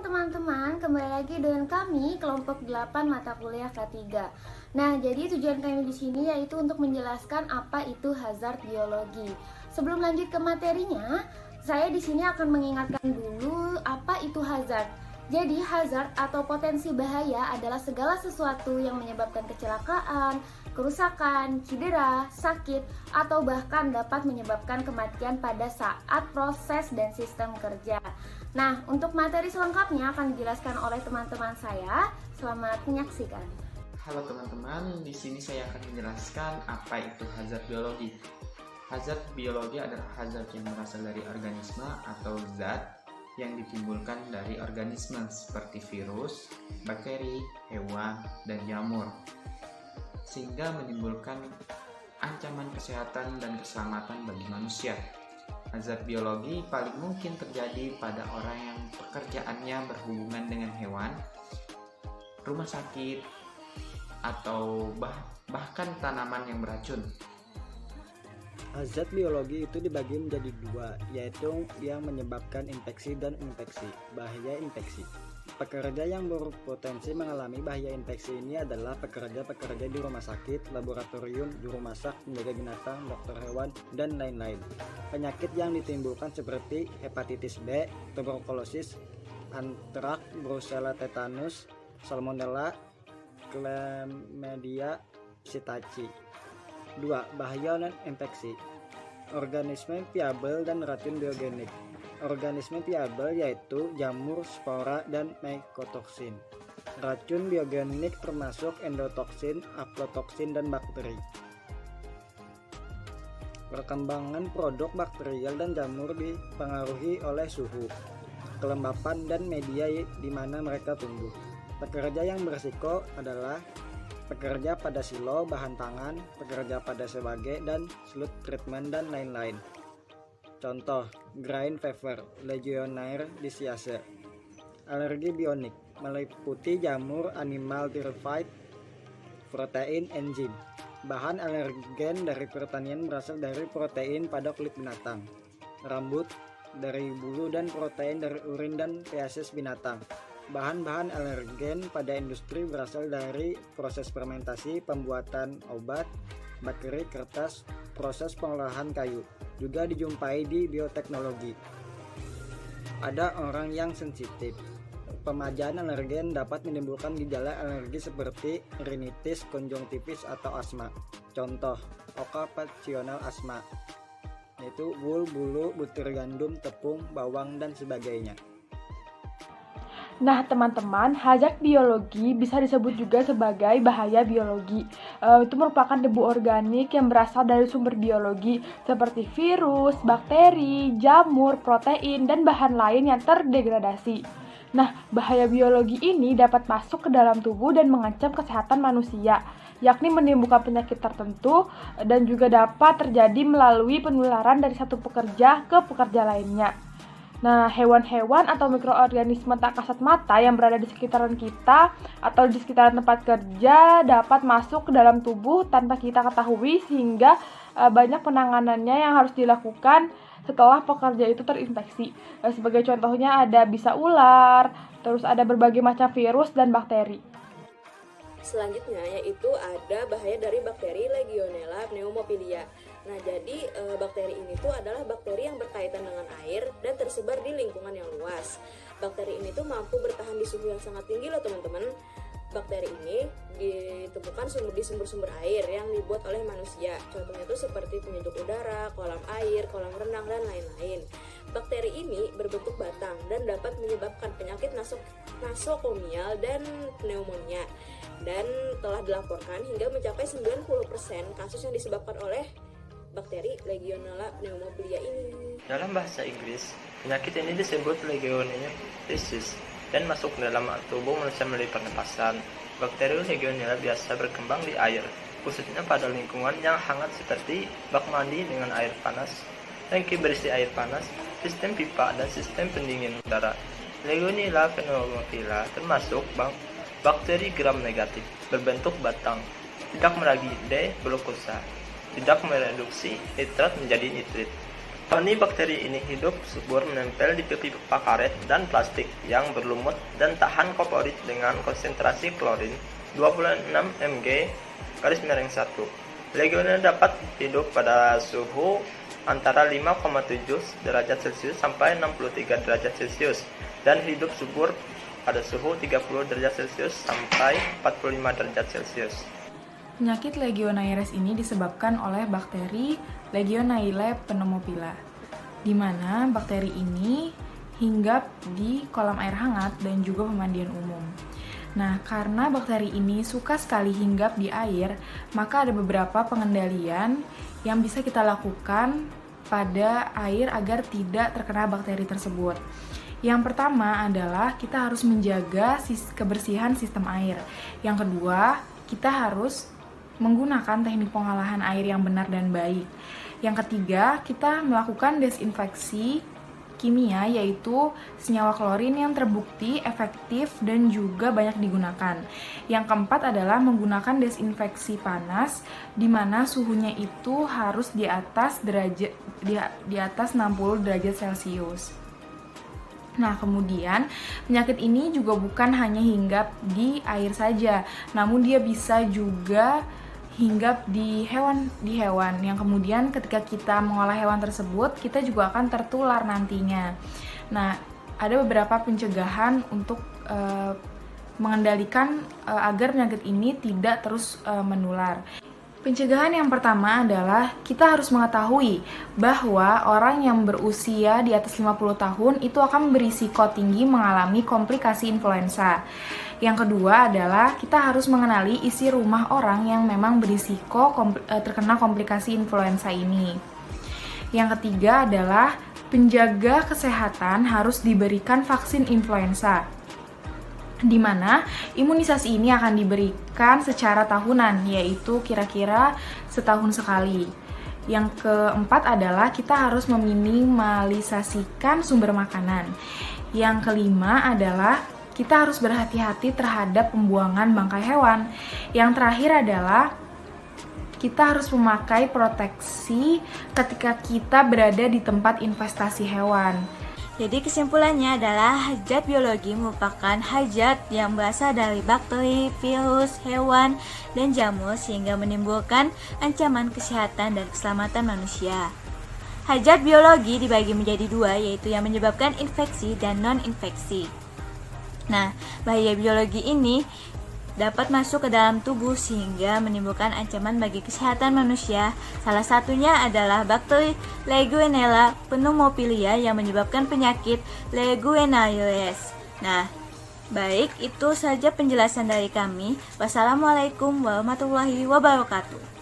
teman-teman, kembali lagi dengan kami kelompok 8 mata kuliah K3. Nah, jadi tujuan kami di sini yaitu untuk menjelaskan apa itu hazard biologi. Sebelum lanjut ke materinya, saya di sini akan mengingatkan dulu apa itu hazard. Jadi hazard atau potensi bahaya adalah segala sesuatu yang menyebabkan kecelakaan, kerusakan, cedera, sakit, atau bahkan dapat menyebabkan kematian pada saat proses dan sistem kerja. Nah, untuk materi selengkapnya akan dijelaskan oleh teman-teman saya. Selamat menyaksikan. Halo teman-teman, di sini saya akan menjelaskan apa itu hazard biologi. Hazard biologi adalah hazard yang berasal dari organisme atau zat yang ditimbulkan dari organisme seperti virus, bakteri, hewan, dan jamur, sehingga menimbulkan ancaman kesehatan dan keselamatan bagi manusia. Hazard biologi paling mungkin terjadi pada orang yang pekerjaannya berhubungan dengan hewan, rumah sakit, atau bahkan tanaman yang beracun. Hazard biologi itu dibagi menjadi dua, yaitu yang menyebabkan infeksi dan infeksi. Bahaya infeksi. Pekerja yang berpotensi mengalami bahaya infeksi ini adalah pekerja-pekerja di rumah sakit, laboratorium, juru masak, penjaga binatang, dokter hewan, dan lain-lain. Penyakit yang ditimbulkan seperti hepatitis B, tuberkulosis, antrak, brucella tetanus, salmonella, chlamydia, psittaci. 2. Bahaya non-infeksi. Organisme viabel dan racun biogenik. Organisme viabel yaitu jamur, spora, dan mycotoxin. Racun biogenik termasuk endotoksin, aflatoksin, dan bakteri. Perkembangan produk bakterial dan jamur dipengaruhi oleh suhu, kelembapan, dan media di mana mereka tumbuh. Pekerja yang berisiko adalah pekerja pada silo, bahan pangan, pekerja pada sebagai dan slut treatment, dan lain-lain. Contoh, grain fever, Legionnaire disease. Alergi bionik meliputi jamur, animal derived protein, enzim. Bahan alergen dari pertanian berasal dari protein pada kulit binatang, rambut, dari bulu, dan protein dari urin dan feses binatang. Bahan-bahan alergen pada industri berasal dari proses fermentasi, pembuatan obat, bakteri, kertas, proses pengolahan kayu. Juga dijumpai di bioteknologi. Ada orang yang sensitif. Pemajaan alergen dapat menimbulkan gejala alergi seperti rinitis, konjungtivis, atau asma. Contoh, okupasional asma, yaitu wool, bulu, butir gandum, tepung, bawang, dan sebagainya. Nah teman-teman, hazard biologi bisa disebut juga sebagai bahaya biologi. Itu merupakan debu organik yang berasal dari sumber biologi seperti virus, bakteri, jamur, protein, dan bahan lain yang terdegradasi. Nah, bahaya biologi ini dapat masuk ke dalam tubuh dan mengancam kesehatan manusia, yakni menimbulkan penyakit tertentu dan juga dapat terjadi melalui penularan dari satu pekerja ke pekerja lainnya. Nah, hewan-hewan atau mikroorganisme tak kasat mata yang berada di sekitaran kita atau di sekitaran tempat kerja dapat masuk ke dalam tubuh tanpa kita ketahui, sehingga banyak penanganannya yang harus dilakukan setelah pekerja itu terinfeksi. Sebagai contohnya ada bisa ular, terus ada berbagai macam virus dan bakteri. Selanjutnya yaitu ada bahaya dari bakteri Legionella pneumophila. Nah, jadi bakteri ini tuh adalah bakteri yang berkaitan dengan air dan tersebar di lingkungan yang luas. Bakteri ini tuh mampu bertahan di suhu yang sangat tinggi loh teman-teman. Bakteri ini ditemukan di sumber-sumber air yang dibuat oleh manusia. Contohnya tuh seperti penyejuk udara, kolam air, kolam renang, dan lain-lain. Bakteri ini berbentuk batang dan dapat menyebabkan penyakit nosokomial dan pneumonia. Dan telah dilaporkan hingga mencapai 90% kasus yang disebabkan oleh bakteri Legionella pneumophila ini. Dalam bahasa Inggris, penyakit ini disebut Legionella disease dan masuk dalam tubuh manusia melalui pernapasan. Bakteri Legionella biasa berkembang di air, khususnya pada lingkungan yang hangat seperti bak mandi dengan air panas, tangki berisi air panas, sistem pipa, dan sistem pendingin udara. Legionella pneumophila termasuk bakteri gram negatif, berbentuk batang, tidak meragi D-glukosa, tidak mereduksi nitrat menjadi nitrit. Koloni bakteri ini hidup subur menempel di pipa karet dan plastik yang berlumut dan tahan komporit dengan konsentrasi klorin 26 mg/1. Legionella dapat hidup pada suhu antara 5,7 derajat Celcius sampai 63 derajat Celcius dan hidup subur pada suhu 30 derajat Celcius sampai 45 derajat Celcius. Penyakit Legionnaires ini disebabkan oleh bakteri Legionella pneumopila, di mana bakteri ini hinggap di kolam air hangat dan juga pemandian umum. Nah, karena bakteri ini suka sekali hinggap di air, maka ada beberapa pengendalian yang bisa kita lakukan pada air agar tidak terkena bakteri tersebut. Yang pertama adalah kita harus menjaga kebersihan sistem air. Yang kedua, kita harus menggunakan teknik pengolahan air yang benar dan baik. Yang ketiga, kita melakukan desinfeksi kimia, yaitu senyawa klorin yang terbukti efektif dan juga banyak digunakan. Yang keempat adalah menggunakan desinfeksi panas, di mana suhunya itu harus di atas 60 derajat Celcius. Nah, kemudian penyakit ini juga bukan hanya hinggap di air saja, namun dia bisa juga hinggap di hewan yang kemudian ketika kita mengolah hewan tersebut, kita juga akan tertular nantinya. Nah, ada beberapa pencegahan untuk mengendalikan agar penyakit ini tidak terus menular. Pencegahan yang pertama adalah kita harus mengetahui bahwa orang yang berusia di atas 50 tahun itu akan berisiko tinggi mengalami komplikasi influenza. Yang kedua adalah kita harus mengenali isi rumah orang yang memang berisiko terkena komplikasi influenza ini. Yang ketiga adalah penjaga kesehatan harus diberikan vaksin influenza, di mana imunisasi ini akan diberikan secara tahunan, yaitu kira-kira setahun sekali. Yang keempat adalah kita harus meminimalisasikan sumber makanan. Yang kelima adalah kita harus berhati-hati terhadap pembuangan bangkai hewan. Yang terakhir adalah kita harus memakai proteksi ketika kita berada di tempat investasi hewan. Jadi kesimpulannya adalah hajat biologi merupakan hajat yang berasal dari bakteri, virus, hewan, dan jamur sehingga menimbulkan ancaman kesehatan dan keselamatan manusia. Hajat biologi dibagi menjadi dua, yaitu yang menyebabkan infeksi dan non-infeksi. Nah, bahaya biologi ini dapat masuk ke dalam tubuh sehingga menimbulkan ancaman bagi kesehatan manusia. Salah satunya adalah bakteri Legionella pneumopila yang menyebabkan penyakit Legionnaires. Nah, baik, itu saja penjelasan dari kami. Wassalamualaikum warahmatullahi wabarakatuh.